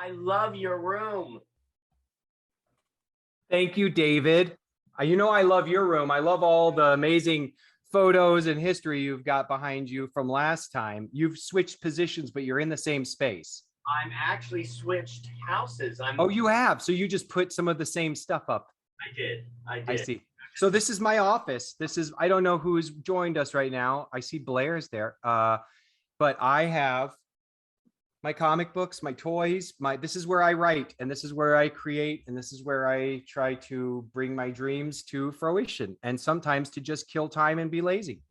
I love your room. Thank you, David. You know I love your room. I love all the amazing photos and history you've got behind you from last time. You've switched positions, but you're in the same space. I'm actually switched houses. Oh, you have? So you just put some of the same stuff up. I did. I see. So this is my office. I don't know who's joined us right now. I see Blair's there. But I have my comic books, my toys, this is where I write, and this is where I create, and this is where I try to bring my dreams to fruition, and sometimes to just kill time and be lazy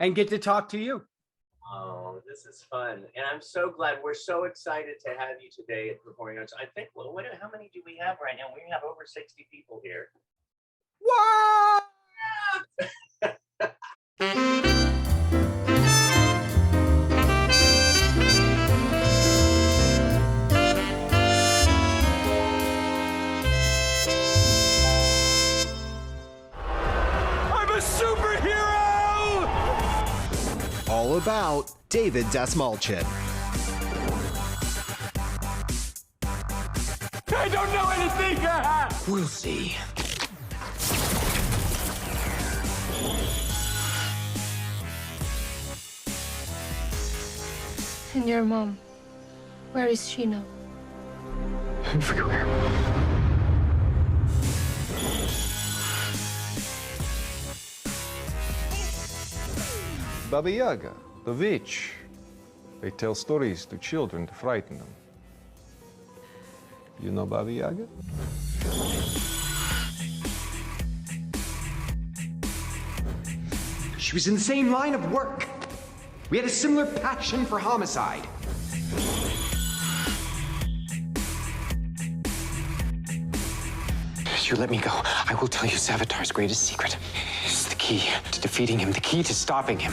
and get to talk to you. Oh, this is fun. And I'm so glad. We're so excited to have you today at Performing Arts. I think, how many do we have right now? We have over 60 people here. What? All about David Dastmalchian. I don't know anything. We'll see. And your mom, where is she now? Everywhere. Baba Yaga, the witch. They tell stories to children to frighten them. You know Baba Yaga? She was in the same line of work. We had a similar passion for homicide. You let me go. I will tell you Savitar's greatest secret. It's the key to defeating him, the key to stopping him.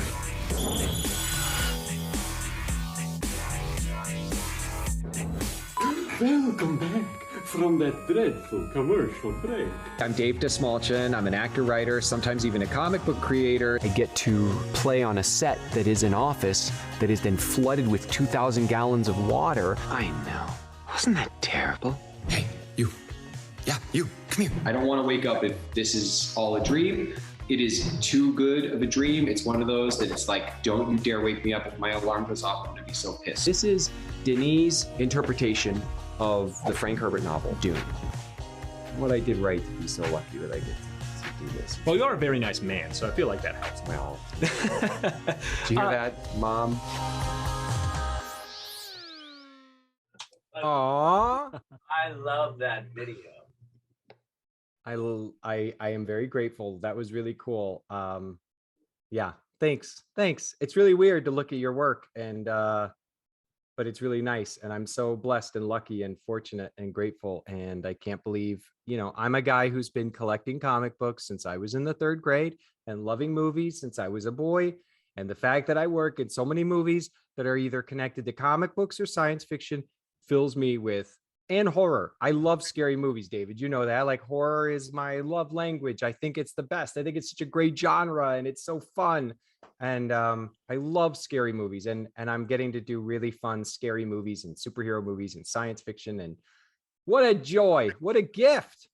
Welcome back from that dreadful commercial break. I'm Dave Dastmalchian. I'm an actor, writer, sometimes even a comic book creator. I get to play on a set that is an office that is then flooded with 2,000 gallons of water. I know. Wasn't that terrible? Hey, you. Yeah, you. Come here. I don't want to wake up if this is all a dream. It is too good of a dream. It's one of those that it's like, don't you dare wake me up. If my alarm goes off, I'm going to be so pissed. This is Denis' interpretation of the Frank Herbert novel, Dune. What I did right to be so lucky that I get to do this. Well, you are a very nice man, so I feel like that helps. Well, do you hear that, Mom? Aww. I love that video. I am very grateful. That was really cool. Yeah, thanks. It's really weird to look at your work, and but it's really nice, and I'm so blessed and lucky and fortunate and grateful, and I can't believe, I'm a guy who's been collecting comic books since I was in the 3rd grade and loving movies since I was a boy, and the fact that I work in so many movies that are either connected to comic books or science fiction fills me with, and horror. I love scary movies, David. You know that. Like, horror is my love language. I think it's the best. I think it's such a great genre, and it's so fun. And I love scary movies, and I'm getting to do really fun scary movies and superhero movies and science fiction. And what a joy! What a gift!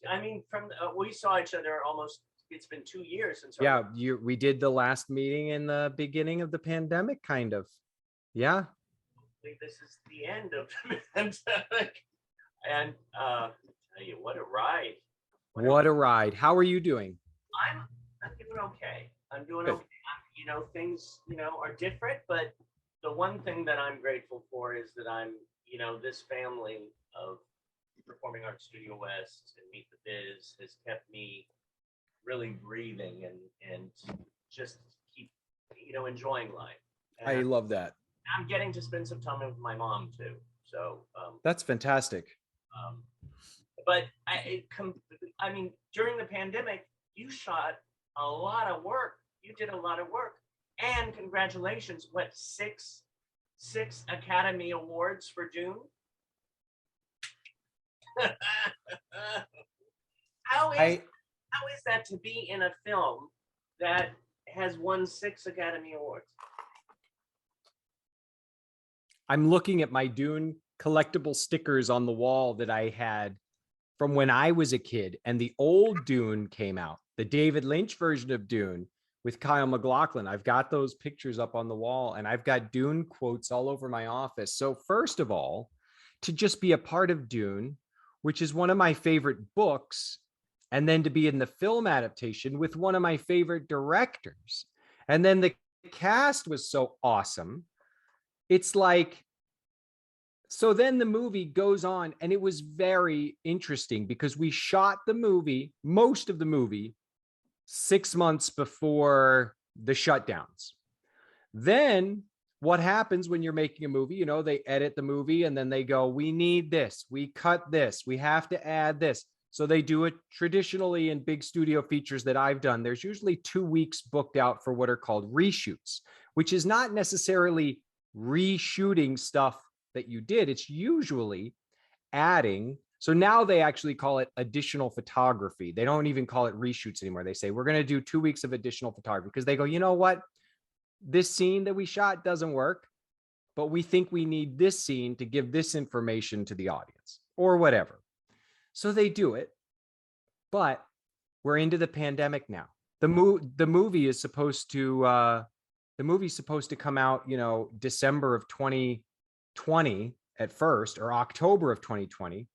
I mean, from we saw each other almost. It's been 2 years since. Yeah, we did the last meeting in the beginning of the pandemic, kind of. Yeah. This is the end of the pandemic, and I tell you, what a ride! What a ride! How are you doing? I'm doing okay. I'm doing okay. Things are different, but the one thing that I'm grateful for is that I'm this family of Performing Arts Studio West and Meet the Biz has kept me really breathing and just keep enjoying life. And I love that. I'm getting to spend some time with my mom too. So that's fantastic. But I mean, during the pandemic, you shot a lot of work. You did a lot of work, and congratulations! What, six Academy Awards for Dune? How is that to be in a film that has won 6 Academy Awards? I'm looking at my Dune collectible stickers on the wall that I had from when I was a kid, and the old Dune came out, the David Lynch version of Dune with Kyle MacLachlan. I've got those pictures up on the wall, and I've got Dune quotes all over my office. So first of all, to just be a part of Dune, which is one of my favorite books, and then to be in the film adaptation with one of my favorite directors, and then the cast was so awesome. It's like, so then the movie goes on, and it was very interesting because we shot the movie, most of the movie, 6 months before the shutdowns. Then what happens when you're making a movie? You know, they edit the movie and then they go, we need this, we cut this, we have to add this. So they do it traditionally in big studio features that I've done. There's usually 2 weeks booked out for what are called reshoots, which is not necessarily reshooting stuff that you did. It's usually adding. So now they actually call it additional photography. They don't even call it reshoots anymore. They say, we're going to do 2 weeks of additional photography, because they go, you know what? This scene that we shot doesn't work, but we think we need this scene to give this information to the audience or whatever. So they do it, but we're into the pandemic now. The movie is supposed to, the movie's supposed to come out, you know, December of 2020 at first, or October of 2020.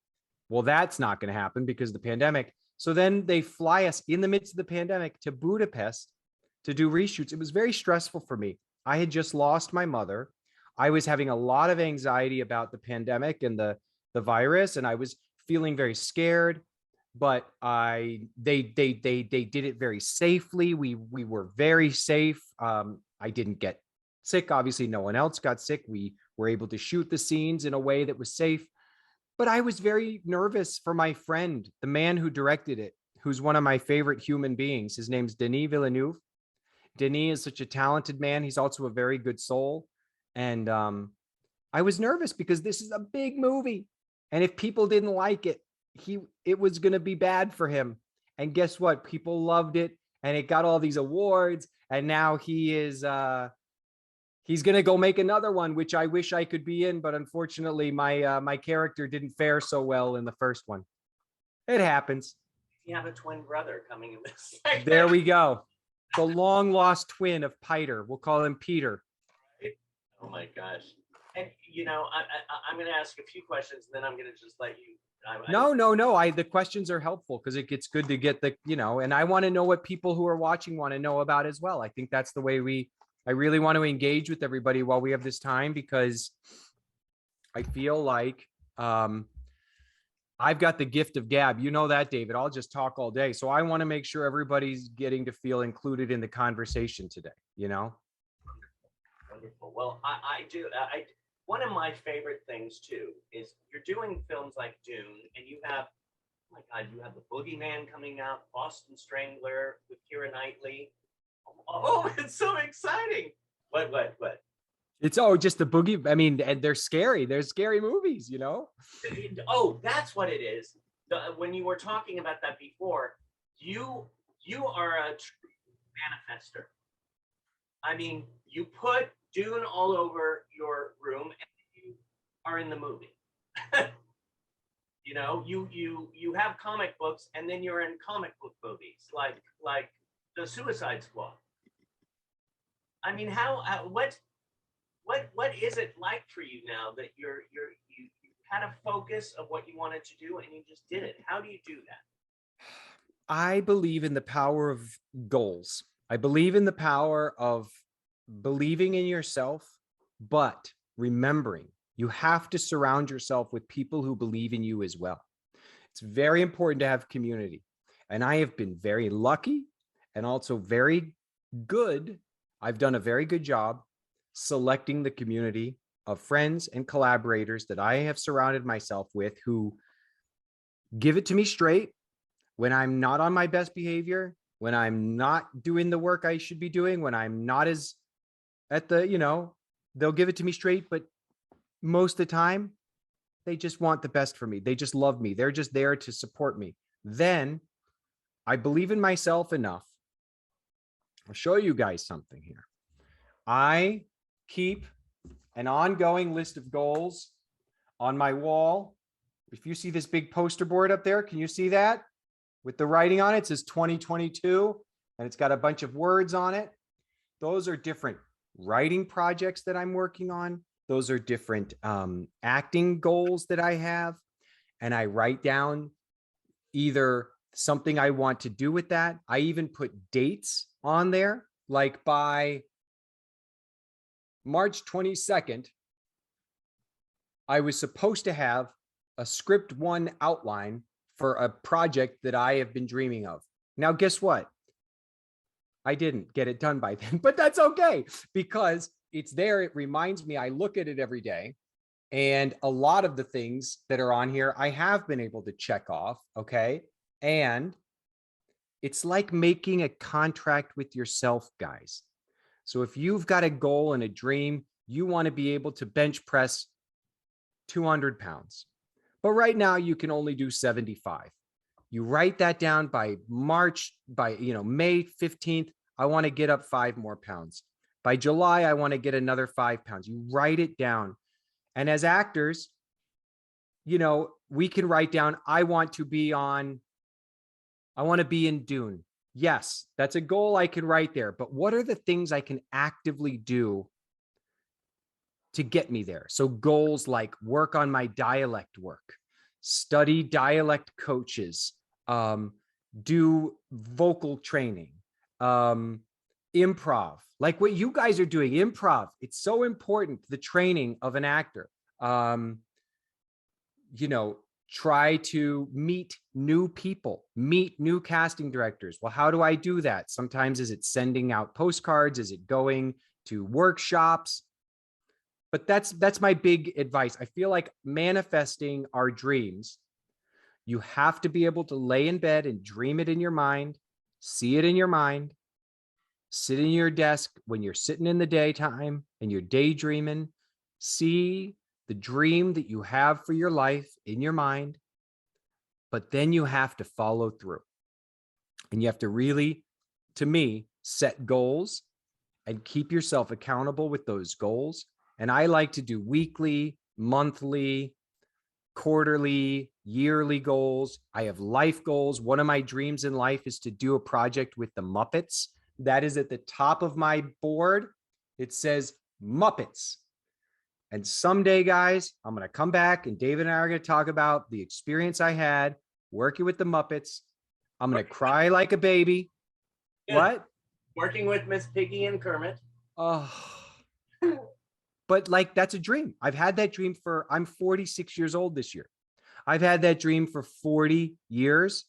Well, that's not going to happen because of the pandemic. So then they fly us in the midst of the pandemic to Budapest to do reshoots. It was very stressful for me. I had just lost my mother. I was having a lot of anxiety about the pandemic and the virus, and I was feeling very scared, but they did it very safely. We were very safe. I didn't get sick. Obviously, no one else got sick. We were able to shoot the scenes in a way that was safe. But I was very nervous for my friend, the man who directed it, who's one of my favorite human beings. His name's Denis Villeneuve. Denis is such a talented man. He's also a very good soul. And I was nervous because this is a big movie. And if people didn't like it, it was going to be bad for him. And guess what? People loved it, and it got all these awards. And now he is, he's going to go make another one, which I wish I could be in. But unfortunately, my character didn't fare so well in the first one. It happens. You have a twin brother coming in this segment. There we go. The long lost twin of Peter. We'll call him Peter. Oh my gosh. And you know, I'm going to ask a few questions, and then I'm going to just let you. No. The questions are helpful because it gets good to get the, you know, and I want to know what people who are watching want to know about as well. I think that's the way I really want to engage with everybody while we have this time, because I feel like I've got the gift of gab. You know that, David. I'll just talk all day. So I want to make sure everybody's getting to feel included in the conversation today, you know? Wonderful. Well, I do. One of my favorite things too is you're doing films like Dune, and you have, oh my God, you have The Boogeyman coming out, Boston Strangler with Keira Knightley. Oh, it's so exciting. What? It's just the boogie. I mean, and they're scary. They're scary movies, you know? Oh, that's what it is. When you were talking about that before, you are a true manifester. I mean, you put Dune all over your room and you are in the movie. You know, you have comic books and then you're in comic book movies like the Suicide Squad. I mean, what is it like for you now that you had a focus of what you wanted to do and you just did it? How do you do that? I believe in the power of goals. I believe in the power of believing in yourself, but remembering you have to surround yourself with people who believe in you as well. It's very important to have community. And I have been very lucky and also very good. I've done a very good job selecting the community of friends and collaborators that I have surrounded myself with, who give it to me straight when I'm not on my best behavior, when I'm not doing the work I should be doing, when I'm not as at the, you know, they'll give it to me straight, but most of the time they just want the best for me. They just love me. They're just there to support me. Then I believe in myself enough. I'll show you guys something here. I keep an ongoing list of goals on my wall, if you see this big poster board up there, can you see that? With the writing on it, it says 2022, and it's got a bunch of words on it. Those are different writing projects that I'm working on. Those are different acting goals that I have. And I write down either something I want to do with that. I even put dates on there, like by March 22nd, I was supposed to have a script 1 outline for a project that I have been dreaming of. Now, guess what? I didn't get it done by then, but that's okay because it's there. It reminds me, I look at it every day. And a lot of the things that are on here, I have been able to check off. Okay. And it's like making a contract with yourself, guys. So if you've got a goal and a dream, you want to be able to bench press 200 pounds. But right now you can only do 75. You write that down by March, by May 15th, I want to get up 5 more pounds. By July, I want to get another 5 pounds. You write it down. And as actors, we can write down, I want to be in Dune. Yes, that's a goal I can write there. But what are the things I can actively do to get me there? So goals like work on my dialect work, study dialect coaches, do vocal training, improv, like what you guys are doing, improv. It's so important, the training of an actor. Try to meet new people, meet new casting directors. Well, how do I do that? Sometimes is it sending out postcards? Is it going to workshops? But that's my big advice. I feel like manifesting our dreams, you have to be able to lay in bed and dream it in your mind, see it in your mind, sit in your desk when you're sitting in the daytime and you're daydreaming, see the dream that you have for your life in your mind, but then you have to follow through. And you have to really, to me, set goals and keep yourself accountable with those goals. And I like to do weekly, monthly, quarterly, yearly goals. I have life goals. One of my dreams in life is to do a project with the Muppets. That is at the top of my board. It says Muppets. And someday, guys, I'm going to come back and David and I are going to talk about the experience I had working with the Muppets. I'm going to cry like a baby. Good. What? Working with Miss Piggy and Kermit. Oh, but like, that's a dream. I've had that dream I'm 46 years old this year. I've had that dream for 40 years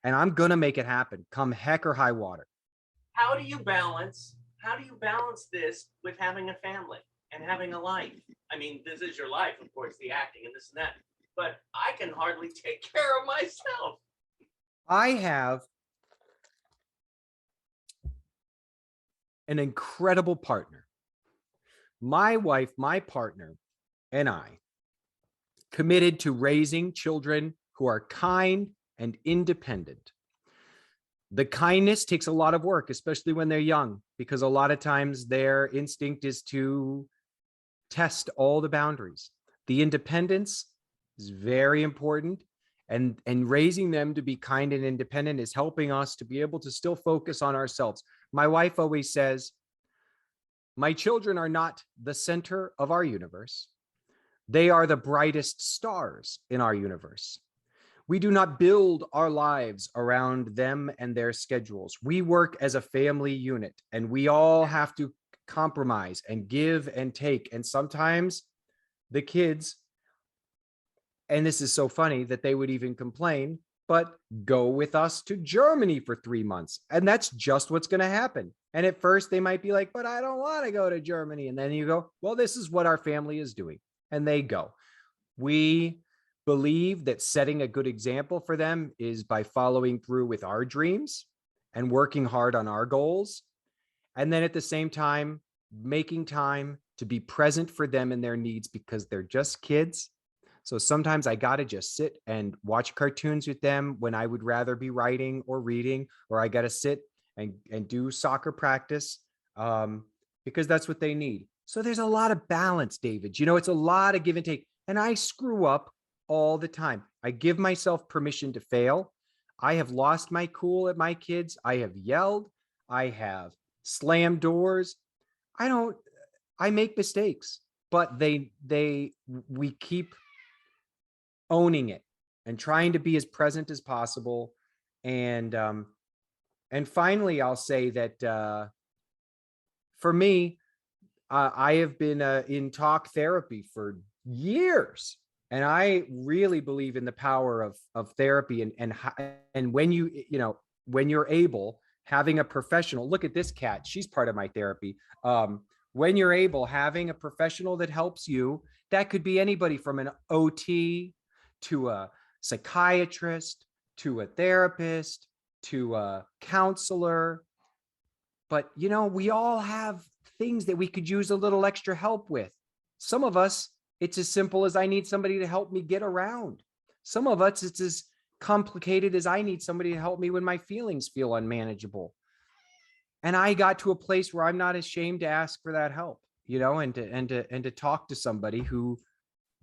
and I'm going to make it happen come heck or high water. How do you balance this with having a family and having a life? I mean, this is your life, of course, the acting and this and that, but I can hardly take care of myself. I have an incredible partner. My wife, my partner, and I committed to raising children who are kind and independent. The kindness takes a lot of work, especially when they're young, because a lot of times their instinct is to test all the boundaries. The independence is very important, and raising them to be kind and independent is helping us to be able to still focus on ourselves. My wife always says, my children are not the center of our universe. They are the brightest stars in our universe. We do not build our lives around them and their schedules. We work as a family unit, and we all have to compromise and give and take. And sometimes the kids, and this is so funny that they would even complain, but go with us to Germany for 3 months. And that's just what's going to happen. And at first they might be like, but I don't want to go to Germany. And then you go, well, this is what our family is doing. And they go. We believe that setting a good example for them is by following through with our dreams and working hard on our goals. And then at the same time, making time to be present for them and their needs, because they're just kids. So sometimes I got to just sit and watch cartoons with them when I would rather be writing or reading, or I got to sit and do soccer practice because that's what they need. So there's a lot of balance, David. It's a lot of give and take. And I screw up all the time. I give myself permission to fail. I have lost my cool at my kids. I have yelled. I have slammed doors. I make mistakes, but we keep owning it and trying to be as present as possible. And finally, I'll say that for me, I have been in talk therapy for years, and I really believe in the power of therapy and when when you're able, having a professional. Look at this cat; she's part of my therapy. When you're able, having a professional that helps you, that could be anybody from an OT to a psychiatrist to a therapist to a counselor. But we all have things that we could use a little extra help with. Some of us, it's as simple as I need somebody to help me get around. Some of us, it's as complicated as I need somebody to help me when my feelings feel unmanageable. And I got to a place where I'm not ashamed to ask for that help, and to talk to somebody who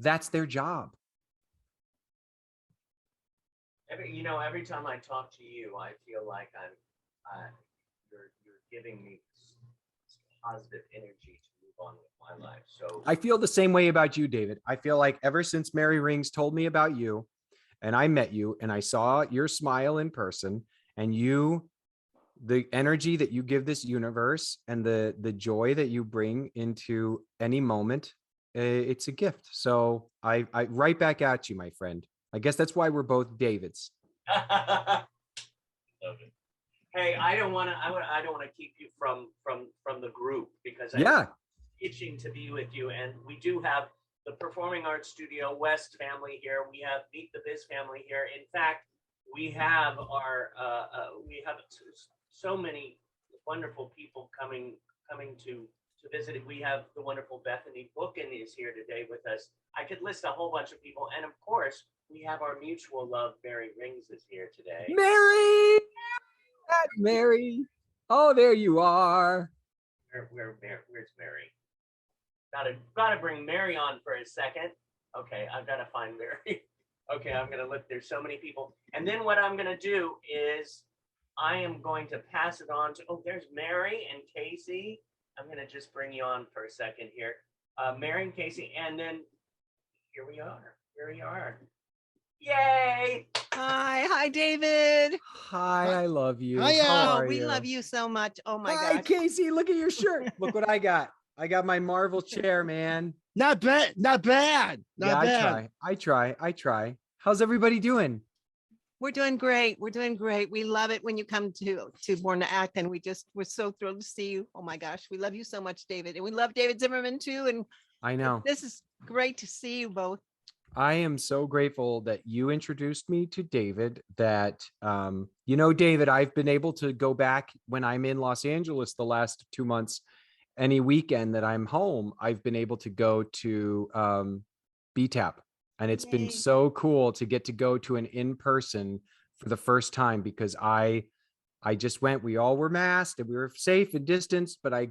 that's their job. Every time I talk to you, I feel like you're giving me positive energy to move on with my life. So I feel the same way about you, David. I feel like ever since Mary Rings told me about you and I met you and I saw your smile in person, and the energy that you give this universe and the joy that you bring into any moment, it's a gift. So I right back at you, my friend. I guess that's why we're both Davids. Love it. Hey, I don't want to keep you from the group, because I'm itching to be with you. And we do have the Performing Arts Studio West family here. We have Meet the Biz family here. In fact, we have so many wonderful people coming to visit. We have the wonderful Bethany Bookin is here today with us. I could list a whole bunch of people, and of course, we have our mutual love, Mary Rings, is here today. Mary. Oh, there you are. Where's Mary? Gotta bring Mary on for a second. Okay, I've got to find Mary. Okay, I'm gonna look. There's so many people, and then what I'm gonna do is I am going to pass it on to. Oh, there's Mary and Casey. I'm gonna just bring you on for a second here, Mary and Casey, and then here we are. Here we are. Yay! Hi, David. Hi, I love you. We love you so much. Oh my gosh. Hi, Casey. Look at your shirt. Look what I got. I got my Marvel chair, man. Not bad. I try. How's everybody doing? We're doing great. We love it when you come to Born to Act, and we're so thrilled to see you. Oh my gosh, we love you so much, David, and we love David Zimmerman too. And I know this is great to see you both. I am so grateful that you introduced me to David. That David, I've been able to go back when I'm in Los Angeles the last 2 months. Any weekend that I'm home, I've been able to go to BTAP. And it's been so cool to get to go to an in-person for the first time, because I just went, we all were masked and we were safe and distanced, but I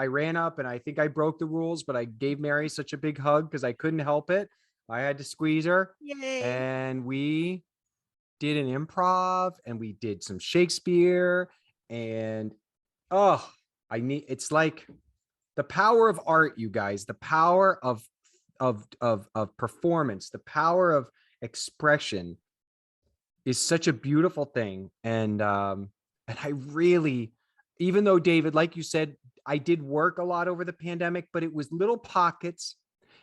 ran up and I think I broke the rules, but I gave Mary such a big hug because I couldn't help it. I had to squeeze her. Yay. And we did an improv and we did some Shakespeare, and it's like the power of art, you guys, the power of performance, the power of expression is such a beautiful thing. And I really, even though David, like you said, I did work a lot over the pandemic, but it was little pockets.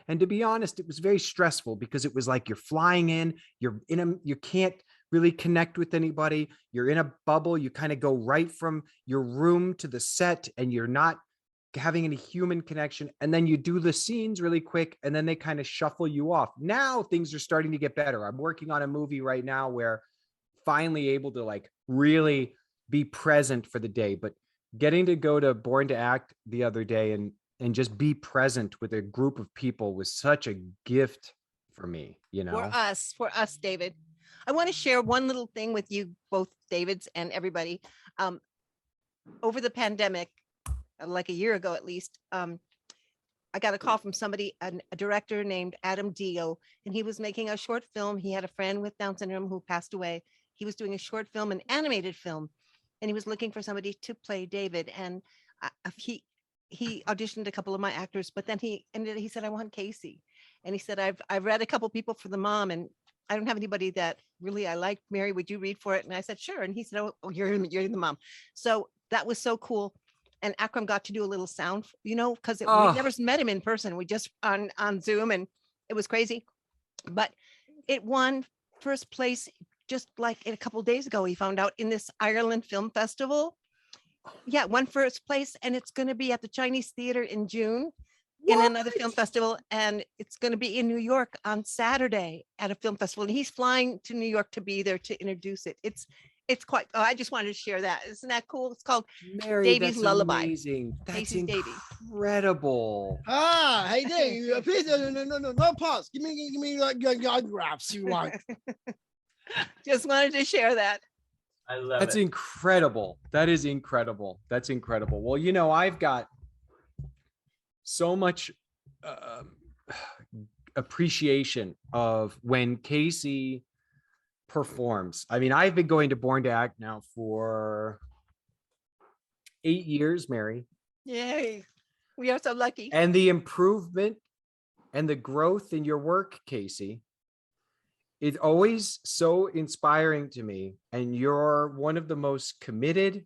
And to be honest, it was very stressful because it was like you're flying in, you can't really connect with anybody. You're in a bubble. You kind of go right from your room to the set and you're not having any human connection. And then you do the scenes really quick and then they kind of shuffle you off. Now things are starting to get better. I'm working on a movie right now where finally able to like really be present for the day, but getting to go to Born to Act the other day and just be present with a group of people was such a gift for me, For us, David. I want to share one little thing with you, both Davids and everybody. Over the pandemic, like a year ago at least, I got a call from somebody, a director named Adam Dio, and he was making a short film. He had a friend with Down syndrome who passed away. He was doing a short film, an animated film, and he was looking for somebody to play David. And he auditioned a couple of my actors, but then he said, I want Casey. And he said, I've read a couple people for the mom, and I don't have anybody that really I like. Mary, would you read for it? And I said, sure. And he said, oh, you're the mom. So that was so cool. And Akram got to do a little sound, because we never met him in person. We just on Zoom, and it was crazy. But it won first place just like a couple of days ago. He found out in this Ireland Film Festival. Yeah, won first place, and it's going to be at the Chinese Theater in June in another film festival, and it's going to be in New York on Saturday at a film festival. And he's flying to New York to be there to introduce it. It's quite. Oh, I just wanted to share that. Isn't that cool? It's called Mary, Davy's that's Lullaby. Amazing. That's Casey's Davy. incredible. Hey Dave, please no pause. Give me like your autographs you want. Just wanted to share that. I love That's it. incredible. That is incredible. That's incredible. Well, I've got so much appreciation of when Casey performs. I mean, I've been going to Born to Act now for 8 years, Mary. Yay. We are so lucky. And the improvement and the growth in your work, Casey, it's always so inspiring to me. And you're one of the most committed,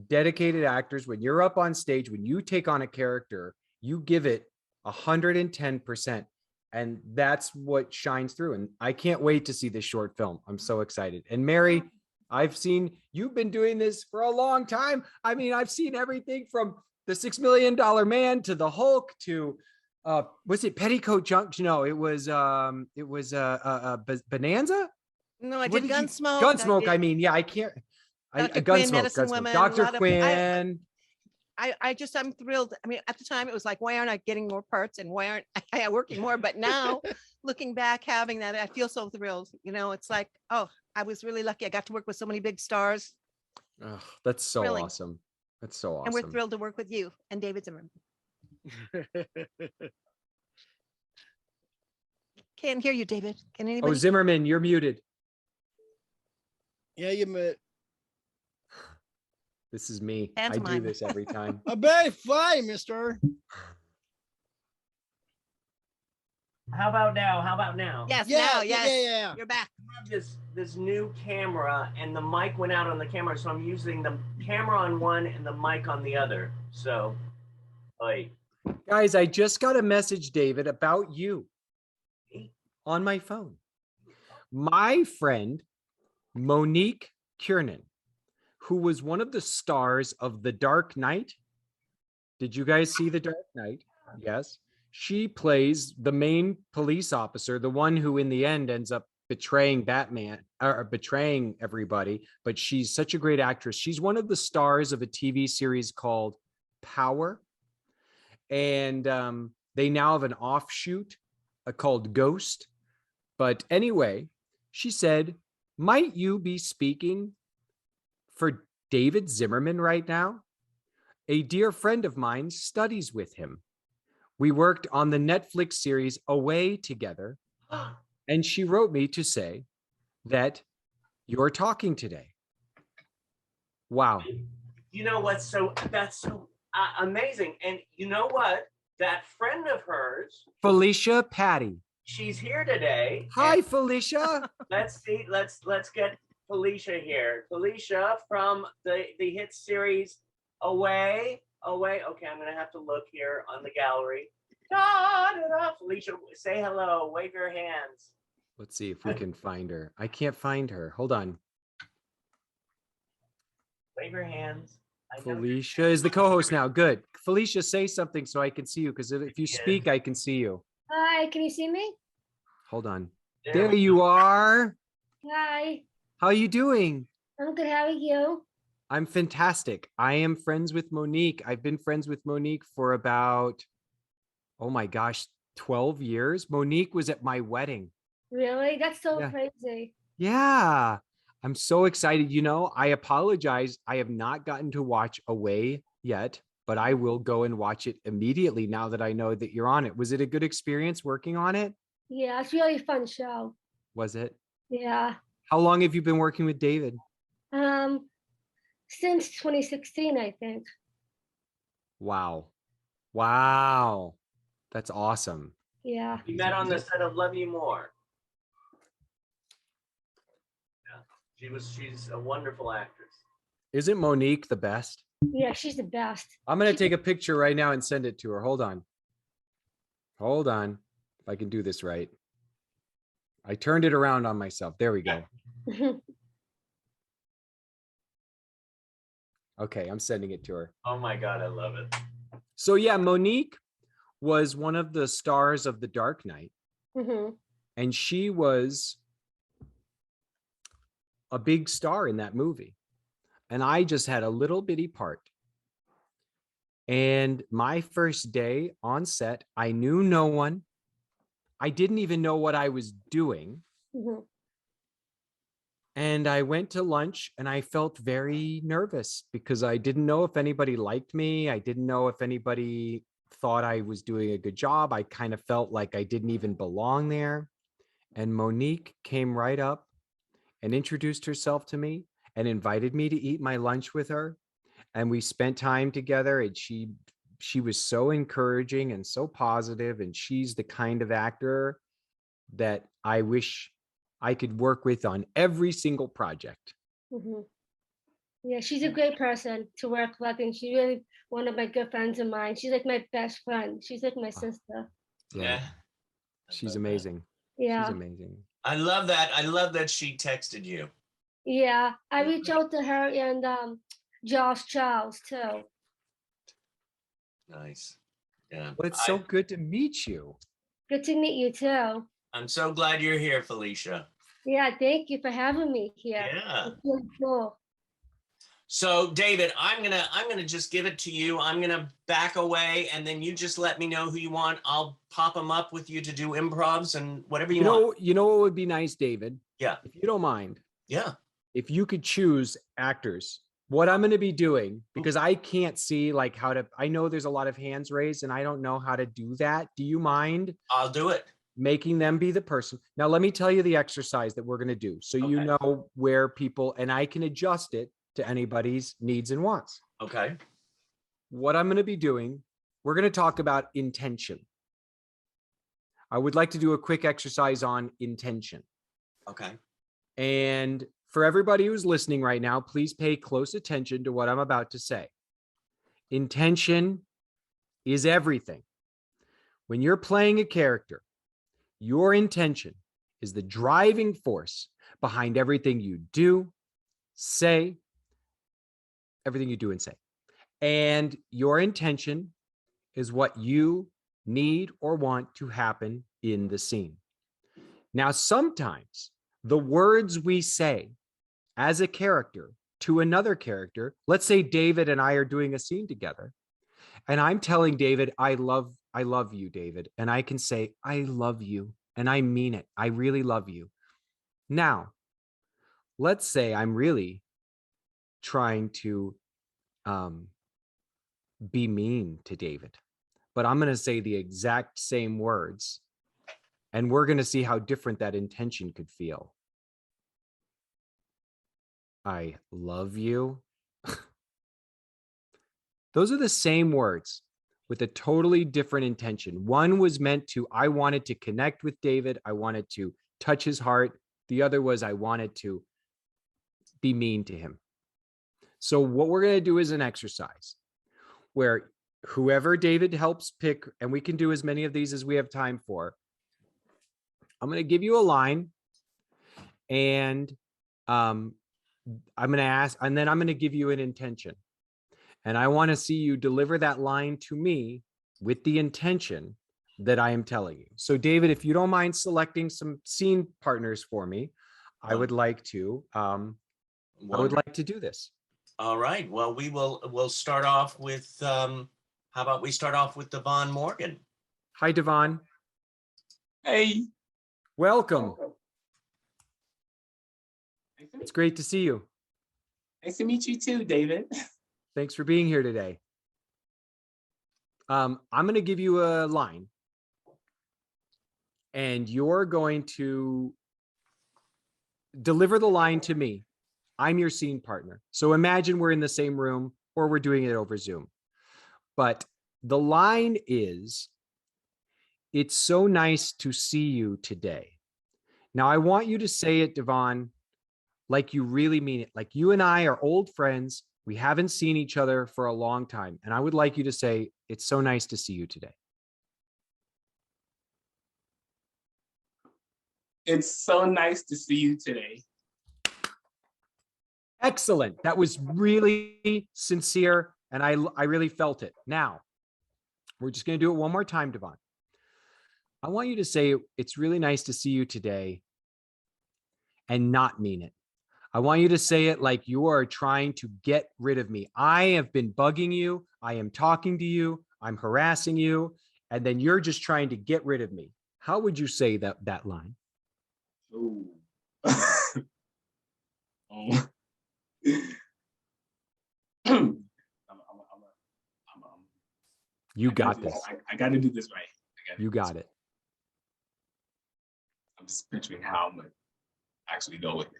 dedicated actors. When you're up on stage, when you take on a character, you give it 110%. And that's what shines through. And I can't wait to see this short film. I'm so excited. And Mary, I've seen you've been doing this for a long time. I mean, I've seen everything from the $6 Million Man to the Hulk to was it Petticoat Junction? No, it was Bonanza. No, I did Gunsmoke. Gunsmoke. I mean, yeah, I can't. Dr. Quinn, Medicine Gunsmoke. Woman, Dr. Quinn. I'm thrilled. I mean, at the time it was like, why aren't I getting more parts and why aren't I working more? But now looking back, having that, I feel so thrilled. It's like, oh, I was really lucky. I got to work with so many big stars. Oh, that's so Thrilling. awesome. That's so awesome. And we're thrilled to work with you and David Zimmerman. Can't hear you, David. Can anybody? Oh, Zimmerman, you're muted. Yeah, you met. This is me. Pantomime. I do this every time. A very fine, mister. How about now? Yes, Yeah, now, yes. yeah. You're back. I have this new camera, and the mic went out on the camera, so I'm using the camera on one and the mic on the other. So, Guys, I just got a message, David, about you on my phone. My friend, Monique Kiernan, who was one of the stars of The Dark Knight. Did you guys see The Dark Knight? Yes. She plays the main police officer, the one who in the end ends up betraying Batman or betraying everybody. But she's such a great actress. She's one of the stars of a TV series called Power. And they now have an offshoot called Ghost. But anyway, she said, might you be speaking for David Zimmerman right now? A dear friend of mine studies with him. We worked on the Netflix series Away together, and she wrote me to say that you're talking today. Wow. You know what's that's so amazing. And you know what? That friend of hers, Felicia Patty. She's here today. Hi, Felicia. Let's get Felicia here. Felicia from the hit series Away. Okay, I'm gonna have to look here on the gallery. Felicia, say hello. Wave your hands. Let's see if we can find her. I can't find her. Hold on. Wave your hands. Felicia is the co-host now. Good. Felicia, say something so I can see you, because if you speak, I can see you. Hi, can you see me? Hold on. There you are. Hi. How are you doing? I'm good. How are you? I'm fantastic. I am friends with Monique. I've been friends with Monique for about, oh my gosh, 12 years. Monique was at my wedding. Really? That's so Yeah. crazy. Yeah. I'm so excited. I apologize. I have not gotten to watch Away yet. but I will go and watch it immediately now that I know that you're on it. Was it a good experience working on it? Yeah, it's really fun show. Was it? Yeah. How long have you been working with David? Since 2016, I think. Wow. Wow. That's awesome. Yeah. We met on the set of Love You More. Yeah. She's a wonderful actress. Isn't Monique the best? Yeah, she's the best. I'm going to take a picture right now and send it to her. Hold on. Hold on. If I can do this right. I turned it around on myself. There we go. Okay, I'm sending it to her. Oh my God, I love it. So yeah, Monique was one of the stars of The Dark Knight. And she was a big star in that movie. And I just had a little bitty part. And my first day on set, I knew no one. I didn't even know what I was doing. And I went to lunch and I felt very nervous because I didn't know if anybody liked me. I didn't know if anybody thought I was doing a good job. I kind of felt like I didn't even belong there. And Monique came right up and introduced herself to me and invited me to eat my lunch with her. And we spent time together, and she was so encouraging and so positive. And she's the kind of actor that I wish I could work with on every single project. Yeah, she's a great person to work with, and she's really one of my good friends of mine. She's like my best friend. She's like my sister. Yeah. She's amazing. Yeah. She's amazing. I love that. I love that she texted you. Yeah, I reached out to her and Josh Charles too. Nice. Yeah. Well, it's so good to meet you. Good to meet you too. I'm so glad you're here, Felicia. Yeah, thank you for having me here. Yeah. It's really cool. So David, I'm gonna just give it to you. I'm gonna back away, and then you just let me know who you want. I'll pop them up with you to do improvs and whatever you want. You know what would be nice, David? Yeah. If you don't mind. Yeah. If you could choose actors, what I'm going to be doing, because I can't see like how to, I know there's a lot of hands raised and I don't know how to do that. Do you mind? I'll do it. Making them be the person. Now, let me tell you the exercise that we're going to do. So you know where people, and I can adjust it to anybody's needs and wants. Okay. What I'm going to be doing, we're going to talk about intention. I would like to do a quick exercise on intention. Okay. And for everybody who's listening right now, please pay close attention to what I'm about to say. Intention is everything. When you're playing a character, your intention is the driving force behind everything you do, say, everything you do and say. And your intention is what you need or want to happen in the scene. Now, sometimes the words we say as a character to another character, let's say David and I are doing a scene together, and I'm telling David, I love you, David. And I can say, I love you. And I mean it. I really love you. Now, let's say I'm really trying to be mean to David, but I'm going to say the exact same words. And we're going to see how different that intention could feel. I love you. Those are the same words with a totally different intention. One was meant to, I wanted to connect with David. I wanted to touch his heart. The other was, I wanted to be mean to him. So what we're going to do is an exercise where whoever David helps pick, and we can do as many of these as we have time for. I'm going to give you a line, and I'm going to ask, and then I'm going to give you an intention. And I want to see you deliver that line to me with the intention that I am telling you. So David, if you don't mind selecting some scene partners for me, I would like to do this. All right. Well, we'll start off with, how about we start off with Devon Morgan? Hi, Devon. Hey. Welcome. It's great to see you. Nice to meet you too, David. Thanks for being here today. I'm going to give you a line, and you're going to deliver the line to me. I'm your scene partner. So imagine we're in the same room or we're doing it over Zoom. But the line is, "It's so nice to see you today." Now, I want you to say it, Devon, like you really mean it. Like you and I are old friends. We haven't seen each other for a long time. And I would like you to say, "It's so nice to see you today." It's so nice to see you today. Excellent. That was really sincere, and I really felt it. Now, we're just going to do it one more time, Devon. I want you to say, "It's really nice to see you today," and not mean it. I want you to say it like you are trying to get rid of me. I have been bugging you. I am talking to you. I'm harassing you. And then you're just trying to get rid of me. How would you say that line? Ooh. You got this. I got to do this right. You got it. I'm just picturing how I'm going to actually go with it.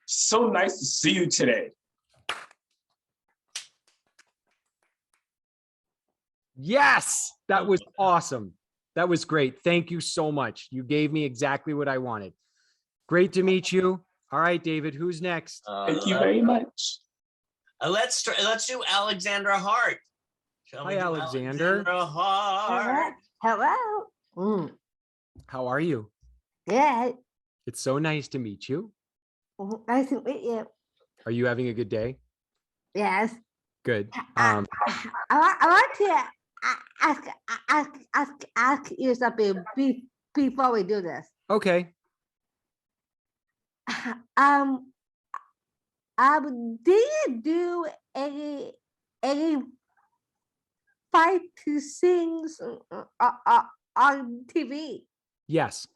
So nice to see you today. Yes, that was awesome. That was great. Thank you so much. You gave me exactly what I wanted. Great to meet you. All right, David, who's next? Thank you very much. Let's do Alexandra Hart. Hi, Alexander. Hart. Hello. How are you? Good. It's so nice to meet you. Nice to meet you. Are you having a good day? Yes. Good. I want to ask you something before we do this. Okay. Do you do any fight to sings on TV? Yes.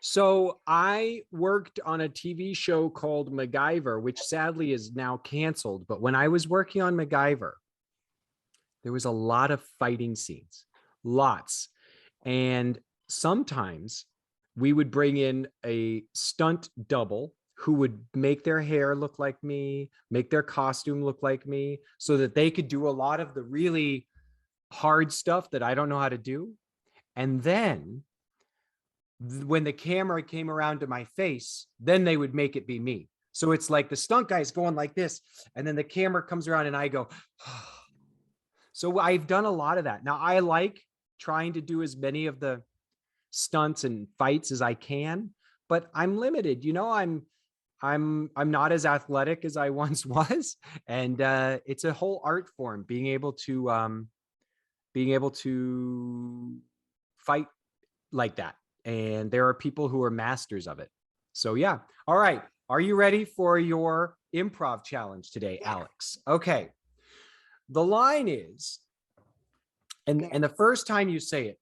So I worked on a TV show called MacGyver, which sadly is now canceled. But when I was working on MacGyver, there was a lot of fighting scenes, lots. And sometimes we would bring in a stunt double who would make their hair look like me, make their costume look like me, so that they could do a lot of the really hard stuff that I don't know how to do. And then when the camera came around to my face, then they would make it be me. So it's like the stunt guy's going like this, and then the camera comes around and I go, oh. So I've done a lot of that. Now I like trying to do as many of the stunts and fights as I can, but I'm limited. You know, I'm not as athletic as I once was. And it's a whole art form, being able to fight like that. And there are people who are masters of it. So yeah. All right. Are you ready for your improv challenge today, Alex? Okay. The line is, and the first time you say it,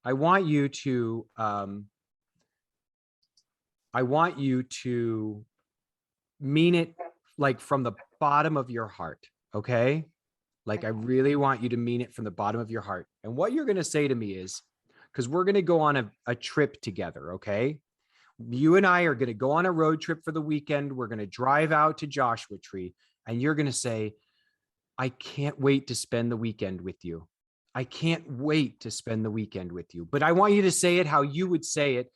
I want you to mean it like from the bottom of your heart. Okay. Like I really want you to mean it from the bottom of your heart. And what you're going to say to me is, because we're going to go on a trip together. Okay. You and I are going to go on a road trip for the weekend. We're going to drive out to Joshua Tree, and you're going to say, "I can't wait to spend the weekend with you. I can't wait to spend the weekend with you." But I want you to say it how you would say it,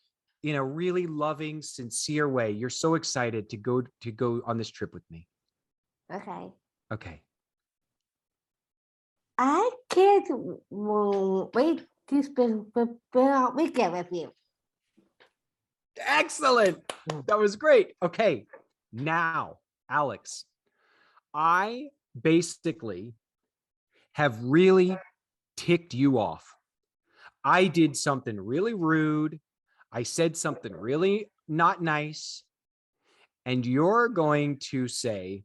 in a really loving, sincere way. You're so excited to go on this trip with me. Okay. Okay. I can't wait to spend the weekend with you. Excellent. That was great. Okay. Now, Alex, I basically have really ticked you off. I did something really rude. I said something really not nice. And you're going to say,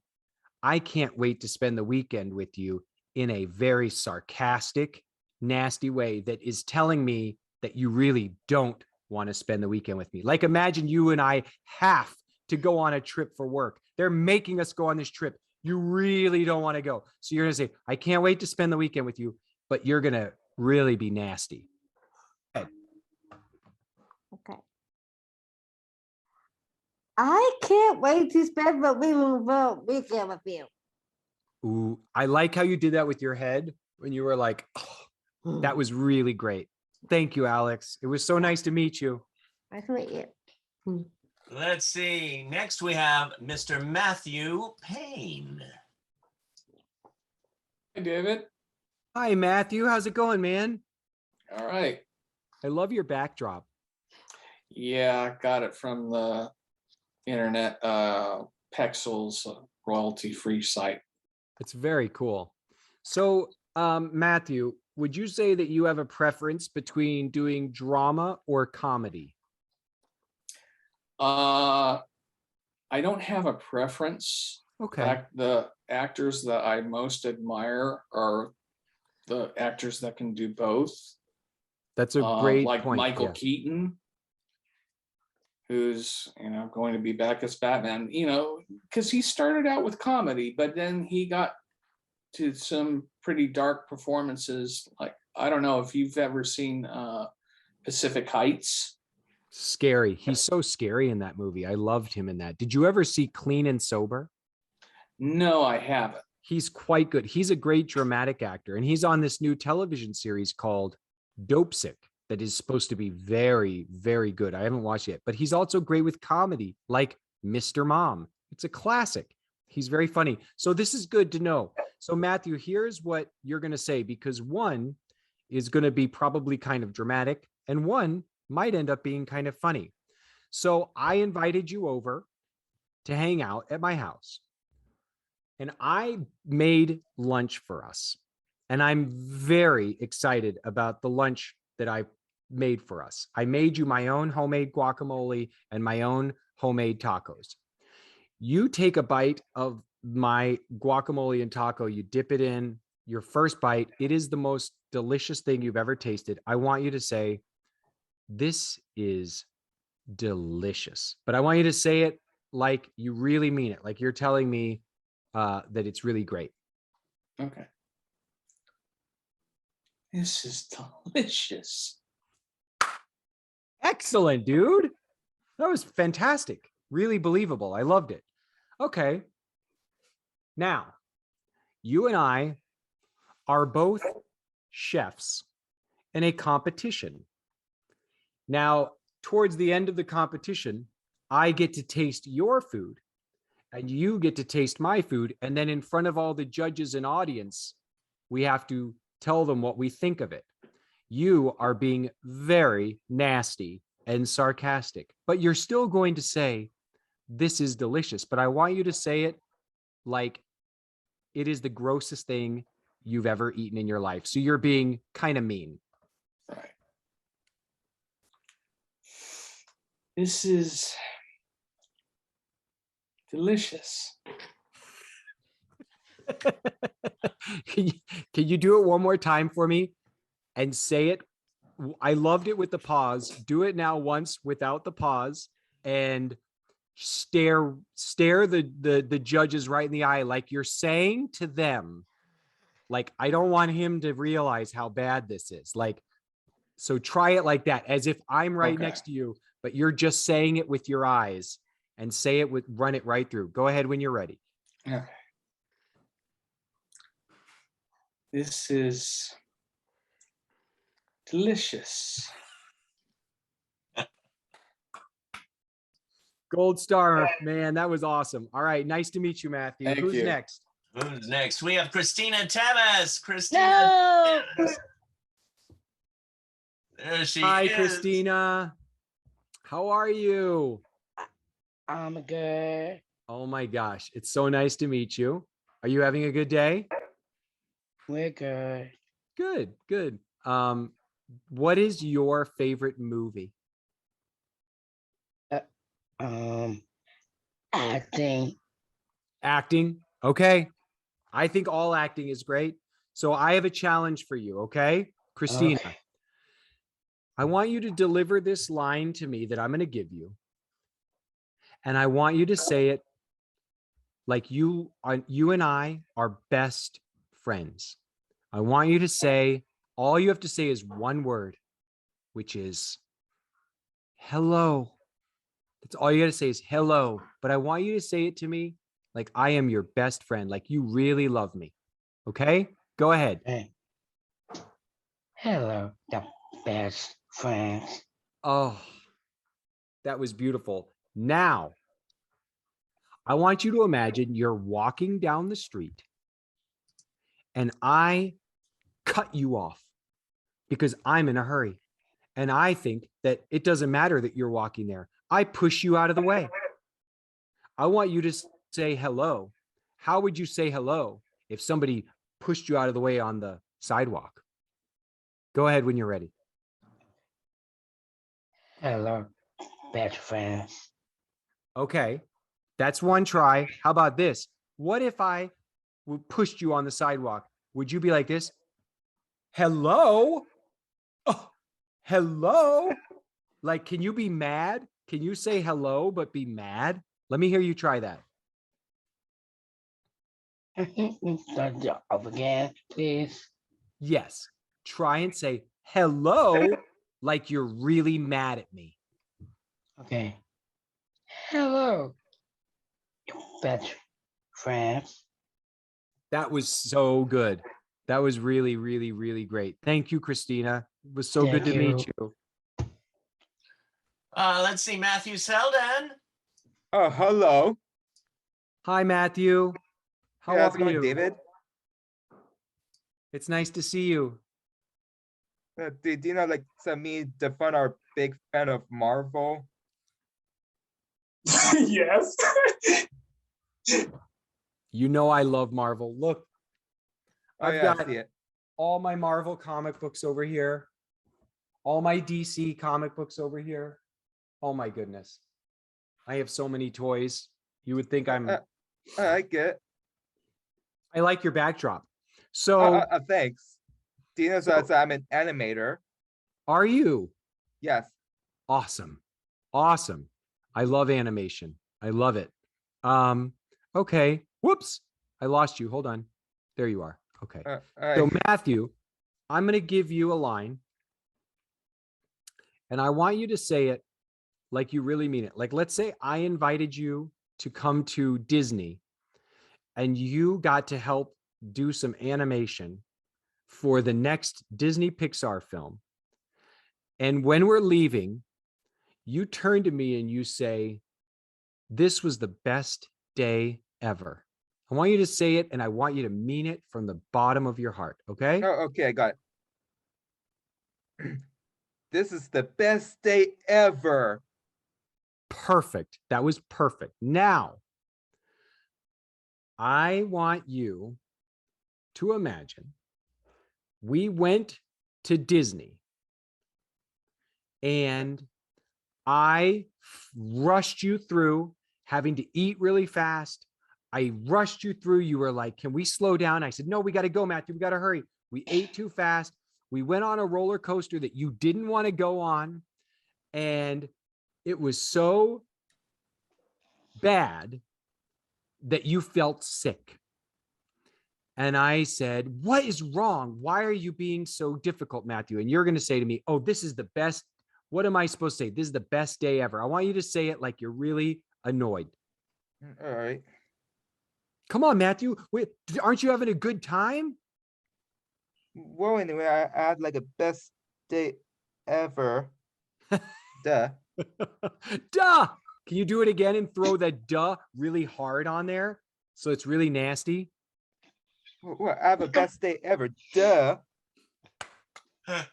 "I can't wait to spend the weekend with you," in a very sarcastic, nasty way that is telling me that you really don't want to spend the weekend with me. Like imagine you and I have to go on a trip for work. They're making us go on this trip. You really don't want to go. So you're going to say, I can't wait to spend the weekend with you, but you're going to really be nasty. Okay. I can't wait to spend the weekend with you. Ooh, I like how you did that with your head when you were like, oh, that was really great. Thank you, Alex. It was so nice to meet you. Nice to meet you. Let's see. Next we have Mr. Matthew Payne. Hey, David. Hi, Matthew. How's it going, man? All right. I love your backdrop. Yeah, I got it from the internet, Pexels royalty-free site. It's very cool. So, Matthew, would you say that you have a preference between doing drama or comedy? I don't have a preference. Okay. The actors that I most admire are the actors that can do both. That's a great like point. Michael Keaton, who's going to be back as Batman. Because he started out with comedy, but then he got to some pretty dark performances. Like, I don't know if you've ever seen Pacific Heights. Scary. He's so scary in that movie. I loved him in that. Did you ever see Clean and Sober? No, I haven't. He's quite good. He's a great dramatic actor, and he's on this new television series called Dope Sick that is supposed to be very, very good. I haven't watched it yet, but he's also great with comedy, like Mr. Mom. It's a classic. He's very funny. So this is good to know. So Matthew, here's what you're going to say, because one is going to be probably kind of dramatic, and one might end up being kind of funny. So I invited you over to hang out at my house, and I made lunch for us. And I'm very excited about the lunch that I made for us. I made you my own homemade guacamole and my own homemade tacos. You take a bite of my guacamole and taco, you dip it in your first bite. It is the most delicious thing you've ever tasted. I want you to say, this is delicious. But I want you to say it like you really mean it, like you're telling me that it's really great. Okay. This is delicious. Excellent, dude. That was fantastic. Really believable. I loved it. Okay. Now, you and I are both chefs in a competition. Now, towards the end of the competition, I get to taste your food and you get to taste my food. And then in front of all the judges and audience, we have to tell them what we think of it. You are being very nasty and sarcastic, but you're still going to say, this is delicious. But I want you to say it like it is the grossest thing you've ever eaten in your life. So you're being kind of mean. Right. This is delicious. Can you do it one more time for me and say it? I loved it with the pause. Do it now once without the pause and stare the judges right in the eye, like you're saying to them, like, I don't want him to realize how bad this is. Like, so try it like that, as if I'm right next to you, but you're just saying it with your eyes, and say it run it right through. Go ahead when you're ready. Okay. This is delicious. Gold star, man. That was awesome. All right. Nice to meet you, Matthew. Thank Who's you. next? Who's next? We have Christina Teves. Christina. Teves. There she Hi, is. Christina. How are you? I'm good. Oh my gosh. It's so nice to meet you. Are you having a good day? We're good. Good, good. What is your favorite movie? Acting. Acting. Okay. I think all acting is great. So I have a challenge for you. Okay. Christina, Okay. I want you to deliver this line to me that I'm going to give you. And I want you to say it like you and I are best friends. I want you to say, all you have to say is one word, which is hello. That's all you got to say is hello. But I want you to say it to me like I am your best friend, like you really love me. Okay? Go ahead. Hey. Hello, the best friends. Oh, that was beautiful. Now, I want you to imagine you're walking down the street and I cut you off because I'm in a hurry. And I think that it doesn't matter that you're walking there. I push you out of the way. I want you to say hello. How would you say hello if somebody pushed you out of the way on the sidewalk? Go ahead when you're ready. Hello, best friends. Okay, that's one try. How about this? What if I pushed you on the sidewalk? Would you be like this? Hello? Oh, hello? Like, can you be mad? Can you say hello, but be mad? Let me hear you try that. Start off again, please. Yes. Try and say hello like you're really mad at me. Okay. Hello, best friends. That was so good. That was really, really, really great. Thank you, Christina. It was so good to meet you. Let's see, Matthew Selden. Oh, hello. Hi, Matthew. How how's are it going, you? David? It's nice to see you. Do you know, like, me, the fun are big fan of Marvel? Yes. You know I love Marvel. Look, I've got I see it. all my Marvel comic books over here. All my DC comic books over here. Oh my goodness. I have so many toys. You would think I'm... I get it. I like your backdrop. So... thanks. Do you know that I'm an animator? Are you? Yes. Awesome. Awesome. I love animation. I love it. Okay. Whoops. I lost you. Hold on. There you are. Okay. So Matthew, I'm going to give you a line and I want you to say it like you really mean it. Like, let's say I invited you to come to Disney and you got to help do some animation for the next Disney Pixar film. And when we're leaving, you turn to me and you say, this was the best day ever. I want you to say it and I want you to mean it from the bottom of your heart. Okay? Oh, okay. I got it. This is the best day ever. Perfect. That was perfect. Now, I want you to imagine we went to Disney and I rushed you through having to eat really fast. I rushed you through. You were like, can we slow down? I said, no, we got to go, Matthew. We got to hurry. We ate too fast. We went on a roller coaster that you didn't want to go on. And it was so bad that you felt sick. And I said, what is wrong? Why are you being so difficult, Matthew? And you're going to say to me, oh, this is the best. What am I supposed to say? This is the best day ever. I want you to say it like you're really annoyed. All right. Come on, Matthew. Wait, aren't you having a good time? Well, anyway, I had like a best day ever. Duh. Duh. Can you do it again and throw that duh really hard on there so it's really nasty? Well, I have a best day ever. Duh. I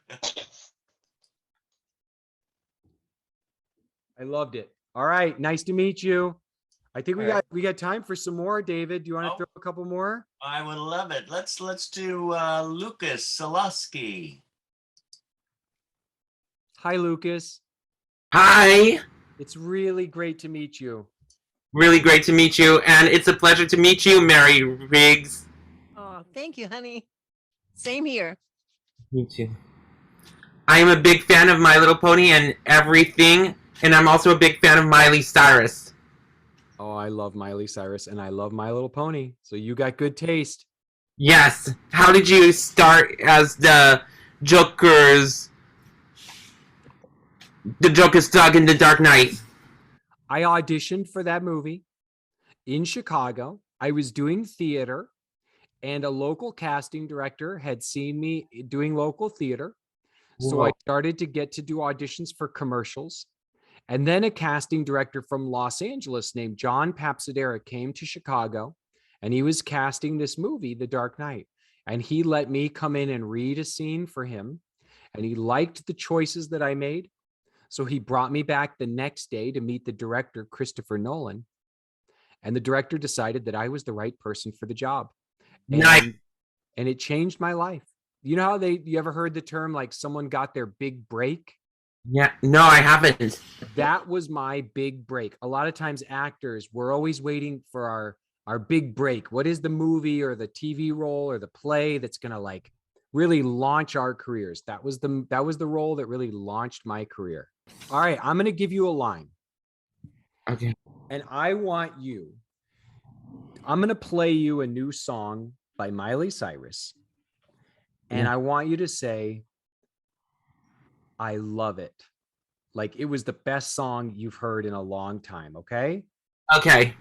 loved it. All right. Nice to meet you. I think we got time for some more, David. Do you want to throw a couple more? I would love it. Let's do Lucas Salusky. Hi, Lucas. Hi. It's really great to meet you. Really great to meet you. And it's a pleasure to meet you, Mary Riggs. Oh, thank you, honey. Same here. Me too. I am a big fan of My Little Pony and everything. And I'm also a big fan of Miley Cyrus. Oh, I love Miley Cyrus and I love My Little Pony. So you got good taste. Yes. How did you start as the Joker's dog in the Dark Knight? I auditioned for that movie in Chicago. I was doing theater, and a local casting director had seen me doing local theater. So I Whoa. started to get to do auditions for commercials. And then a casting director from Los Angeles named John Papsadera came to Chicago, and he was casting this movie, The Dark Knight. And he let me come in and read a scene for him. And he liked the choices that I made. So he brought me back the next day to meet the director, Christopher Nolan. And the director decided that I was the right person for the job. Nice. And it changed my life. You know how you ever heard the term like someone got their big break? Yeah, no, I haven't. That was my big break. A lot of times actors, we're always waiting for our big break. What is the movie or the TV role or the play that's going to like really launch our careers? That was the role that really launched my career. All right, I'm going to give you a line. Okay. And I'm going to play you a new song by Miley Cyrus. And I want you to say, I love it. Like it was the best song you've heard in a long time. Okay. Okay.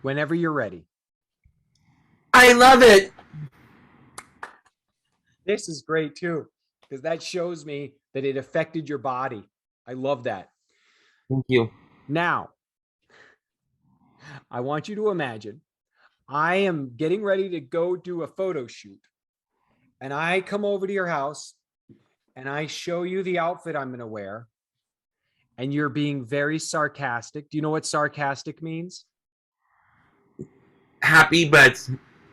Whenever you're ready. I love it. This is great too, because that shows me that it affected your body. I love that. Thank you. Now, I want you to imagine I am getting ready to go do a photo shoot, and I come over to your house and I show you the outfit I'm going to wear, and you're being very sarcastic. Do you know what sarcastic means? Happy, but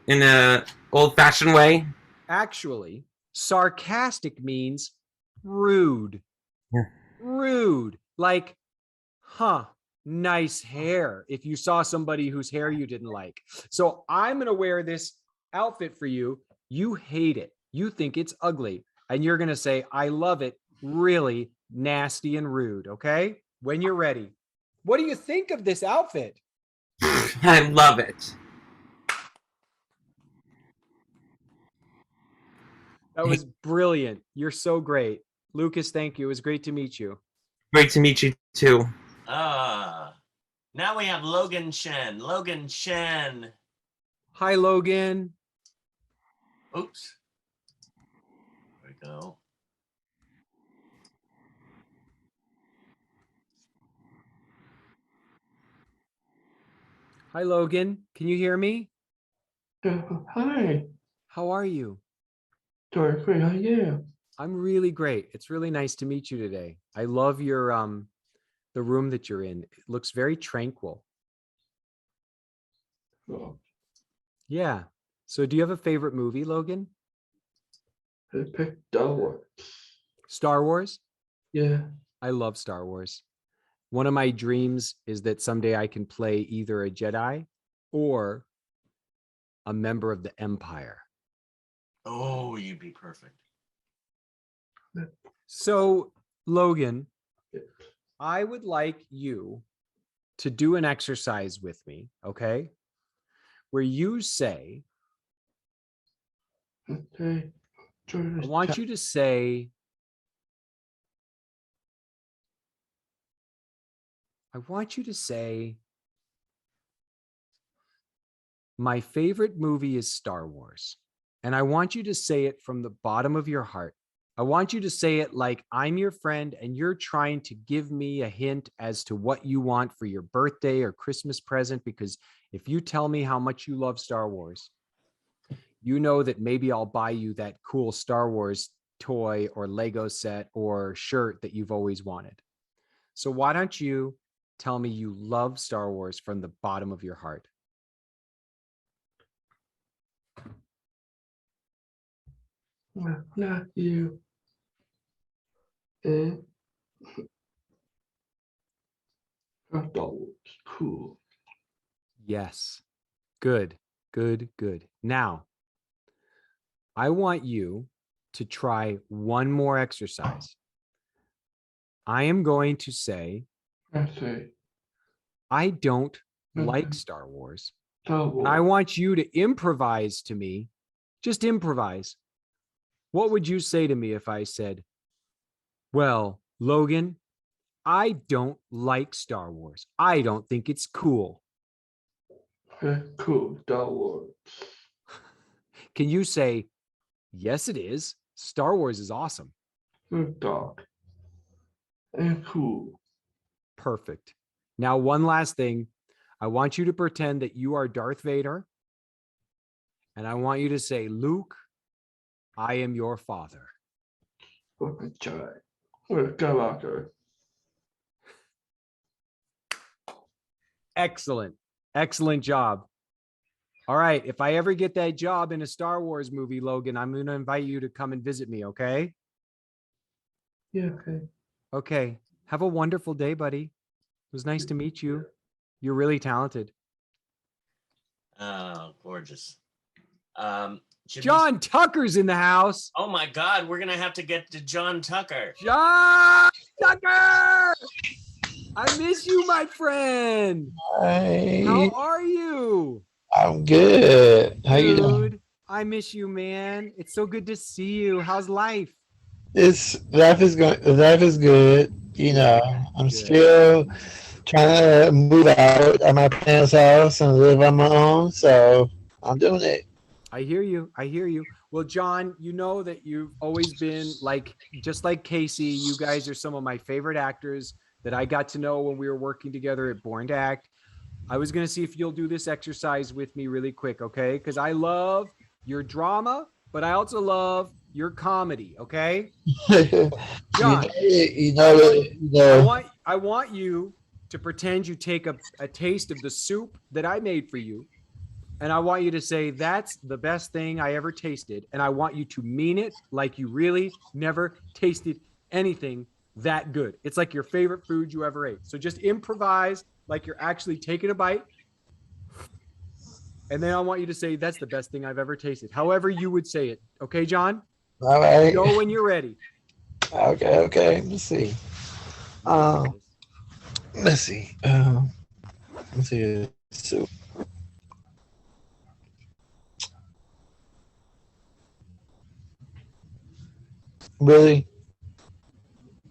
in a old-fashioned way. Actually, sarcastic means rude. Yeah. Rude. Like, nice hair. If you saw somebody whose hair you didn't like. So I'm going to wear this outfit for you. You hate it. You think it's ugly. And you're going to say, I love it. Really nasty and rude. Okay. When you're ready. What do you think of this outfit? I love it. That was brilliant. You're so great. Lucas, thank you. It was great to meet you. Great to meet you too. Now we have Logan Shen. Logan Shen. Hi, Logan. Oops. There we go. Hi, Logan. Can you hear me? Hi. How are you? Doing great. How are you? I'm really great. It's really nice to meet you today. I love your the room that you're in. It looks very tranquil. Oh, Yeah. So do you have a favorite movie, Logan? I picked Star Wars. Star Wars? Yeah. I love Star Wars. One of my dreams is that someday I can play either a Jedi or a member of the Empire. Oh, you'd be perfect. So, Logan, I would like you to do an exercise with me, okay? Where you say, Okay. I want you to say, my favorite movie is Star Wars. And I want you to say it from the bottom of your heart. I want you to say it like I'm your friend and you're trying to give me a hint as to what you want for your birthday or Christmas present. Because if you tell me how much you love Star Wars, you know that maybe I'll buy you that cool Star Wars toy or Lego set or shirt that you've always wanted. So why don't you tell me you love Star Wars from the bottom of your heart? Not you. And I thought it was cool. Yes. Good, good, good. Now, I want you to try one more exercise. I am going to say, I say, I don't like Star Wars. Oh, And I want you to improvise to me. Just improvise. What would you say to me if I said, well, Logan, I don't like Star Wars. I don't think it's cool. Cool, Star Wars. Can you say, yes, it is. Star Wars is awesome. Dog. Cool. Perfect. Now, one last thing. I want you to pretend that you are Darth Vader. And I want you to say, Luke, I am your father. Fucking try. Skywalker. Excellent. Excellent job. All right. If I ever get that job in a Star Wars movie, Logan, I'm going to invite you to come and visit me. Okay. Yeah, okay. Okay. Have a wonderful day, buddy. It was nice to meet you. You're really talented. Oh, gorgeous. John Tucker's in the house. Oh my God, we're gonna have to get to John Tucker. John Tucker! I miss you, my friend. Hi. How are you? I'm good. How you doing? Dude, I miss you, man. It's so good to see you. How's life? Life is good. You know, I'm still trying to move out of my parents' house and live on my own. So I'm doing it. I hear you. I hear you. Well, John, you know that you've always been just like Casey. You guys are some of my favorite actors that I got to know when we were working together at Born to Act. I was going to see if you'll do this exercise with me really quick, okay? Because I love your drama, but I also love your comedy, okay? John, I want you to pretend you take a taste of the soup that I made for you. And I want you to say, that's the best thing I ever tasted. And I want you to mean it like you really never tasted anything that good. It's like your favorite food you ever ate. So just improvise like you're actually taking a bite. And then I want you to say, that's the best thing I've ever tasted. However you would say it. Okay, John? All right. Go when you're ready. Okay. Let's see. Let's see. So, really,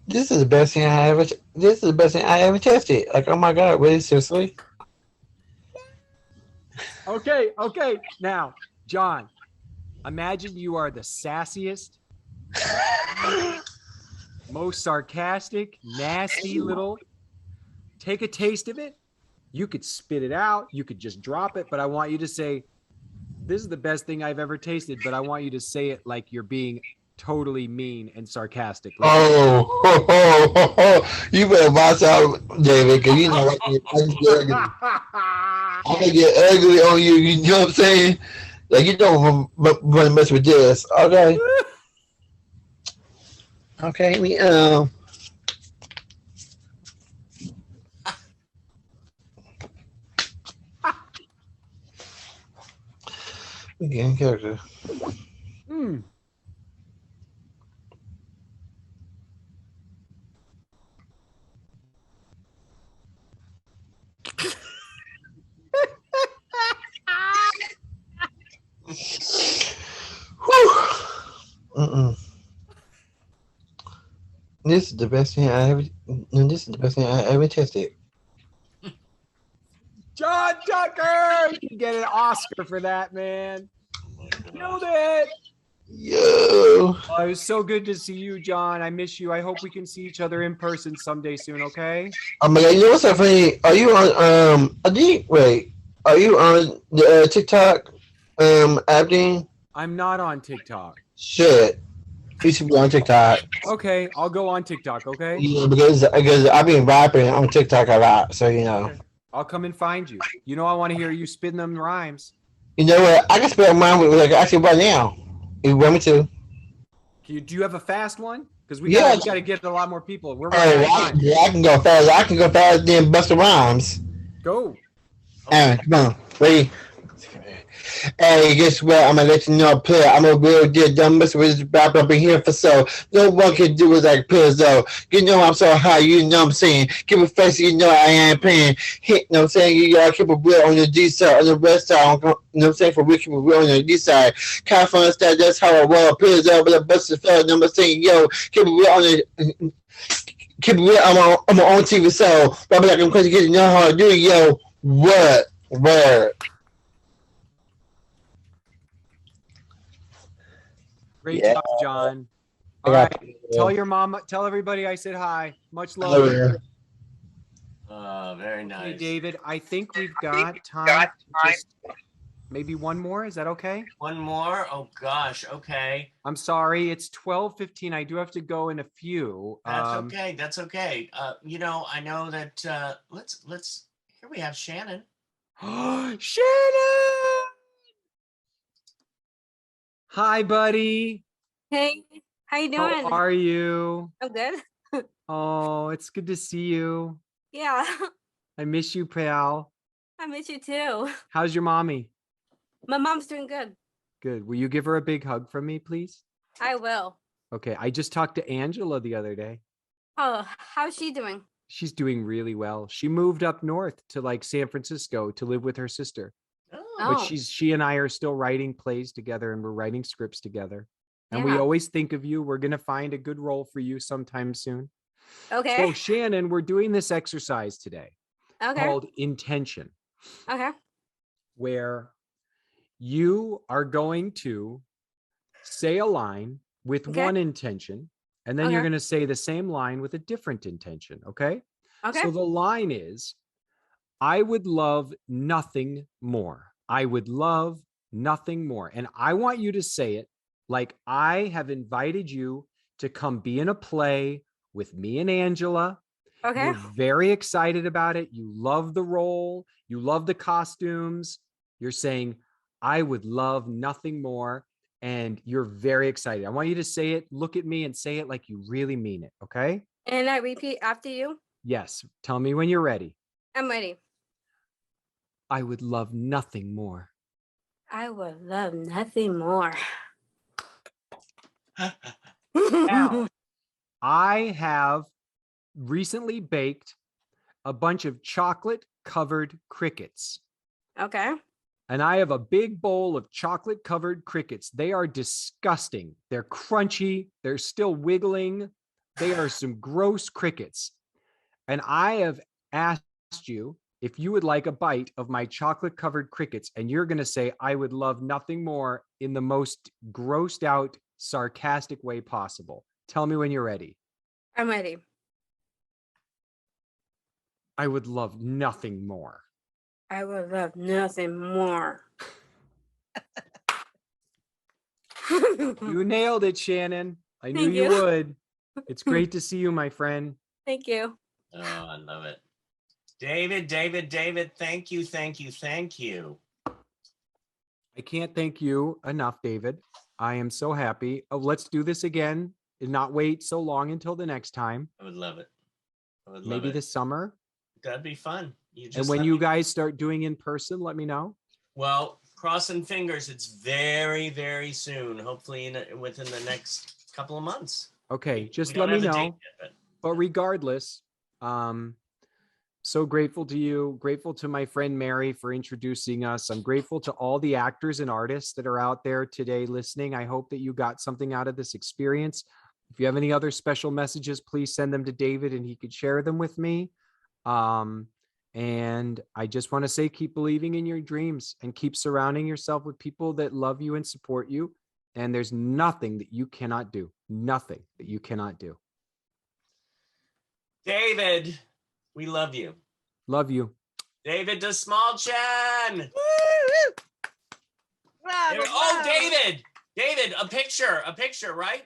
this is the best thing I ever. This is the best thing I ever tasted. Like, oh my God, really, seriously? Okay. Now, John, imagine you are the sassiest, most sarcastic, nasty little. Take a taste of it. You could spit it out. You could just drop it. But I want you to say, this is the best thing I've ever tasted. But I want you to say it like you're being totally mean and sarcastic. Like, you better watch out, David, because you know I'm gonna get ugly on you. You know what I'm saying? Like, you don't want to mess with this, okay? Okay, Again, character. This is the best thing I ever tasted. John Tucker, you can get an Oscar for that, man. Killed it. Yo. Oh, it was so good to see you, John. I miss you. I hope we can see each other in person someday soon, okay? Oh my God, you know what's so funny? Are you on are you on the TikTok acting? I'm not on TikTok. Shit. You should be on TikTok. Okay, I'll go on TikTok, okay? Yeah, because I've been rapping on TikTok a lot, so you know. Okay. I'll come and find you. You know I want to hear you spitting them rhymes. You know what? I can spell mine with actually right now. If you want me to. Do you have a fast one? Because we got to get a lot more people. We're running out of time. I can go fast. I can go faster than Busta Rhymes. Go. All right, come on. Ready? Hey, guess what? I'm gonna let you know, Pill. I'm a real deal dumbest with this rap up in here for so. No one can do it like Pills though. You know I'm so high, you know what I'm saying. Keep it fresh, you know I ain't paying. Hit, you know what I'm saying? You gotta keep it real on the D side, on the west side. You know what I'm saying? For real, keep it real on the D side. California style, that's how I roll. Pills up with a busted fella. Number saying, yo, keep it real on the. Keep it real. I'm on TV, so. But like I'm crazy, you know how I do it, yo. What? Word. Great Yeah. job, John. I All got right. you. Tell your mom, tell everybody I said hi. Much Oh, love. yeah. Very Okay, nice. David, I think we've got time. Just maybe one more. Is that okay? One more? Oh gosh. Okay. I'm sorry. It's 12:15. I do have to go in a few. That's okay. That's okay. You know, I know that let's here we have Shannon. Shannon! Hi, buddy. Hey, how you How doing? are you? I'm good. Oh, it's good to see you. Yeah, I miss you, pal. I miss you too. How's your mommy? My mom's doing good. Good. Will you give her a big hug from me, please? I will. Okay. I just talked to Angela the other day. Oh, how's she doing? She's doing really well. She moved up north to like San Francisco to live with her sister. But Oh, she and I are still writing plays together and we're writing scripts together. And we Yeah. always think of you. We're going to find a good role for you sometime soon. okay. So Shannon, we're doing this exercise today Okay. called intention, Okay. where you are going to say a line with Okay. one intention, and then you're Okay. going to say the same line with a different intention. Okay. Okay. So the line is, I would love nothing more. I would love nothing more. And I want you to say it like I have invited you to come be in a play with me and Angela. Okay. You're very excited about it. You love the role. You love the costumes. You're saying, I would love nothing more. And you're very excited. I want you to say it, look at me and say it like you really mean it. Okay. And I repeat after you. Yes. Tell me when you're ready. I'm ready. I would love nothing more. I would love nothing more. Now, I have recently baked a bunch of chocolate covered crickets. Okay. And I have a big bowl of chocolate covered crickets. They are disgusting. They're crunchy. They're still wiggling. They are some gross crickets. And I have asked you if you would like a bite of my chocolate covered crickets. And you're going to say, I would love nothing more in the most grossed out, sarcastic way possible. Tell me when you're ready. I'm ready. I would love nothing more. I would love nothing more. You nailed it, Shannon. I knew Thank you you. would. It's great to see you, my friend. Thank you. Oh, I love it. David, thank you, thank you, thank you. I can't thank you enough, David. I am so happy. Oh, let's do this again and not wait so long until the next time. I would love it. I would love Maybe it. this summer. That'd be fun. And when you guys start doing in person, let me know. Well, crossing fingers, it's very, very soon. Hopefully within the next couple of months. Okay, just We don't let me have a date know. yet, But regardless, so grateful to you, grateful to my friend Mary for introducing us. I'm grateful to all the actors and artists that are out there today listening. I hope that you got something out of this experience. If you have any other special messages, please send them to David and he could share them with me. And I just want to say, keep believing in your dreams and keep surrounding yourself with people that love you and support you. And there's nothing that you cannot do. Nothing that you cannot do. David, we love you. Love you. David Dastmalchian. Bravo, Oh, bravo. David, a picture, right?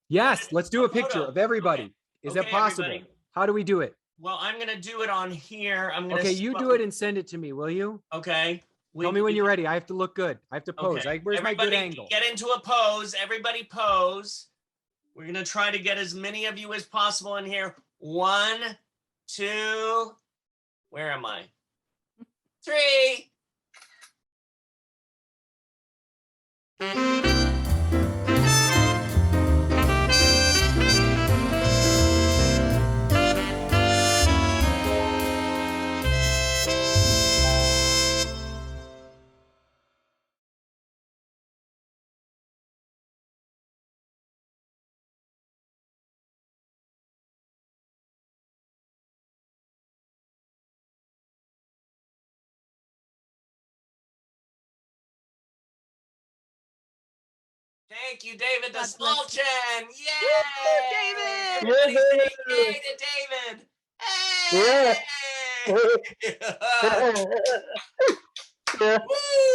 Yes, let's do a picture of everybody. Is that Okay, possible? everybody. How do we do it? Well, I'm gonna do it on here. I'm gonna. Okay, you do it and send it to me, will you? Okay. Tell me when you're ready. I have to look good. I have to pose. Okay. Where's my good Everybody angle? Get into a pose. Everybody pose. We're gonna try to get as many of you as possible in here. 1, 2. Where am I? 3. Thank you, David Dastmalchian. Yay! David! Everybody say yay to David. Hey! Yeah. Woo!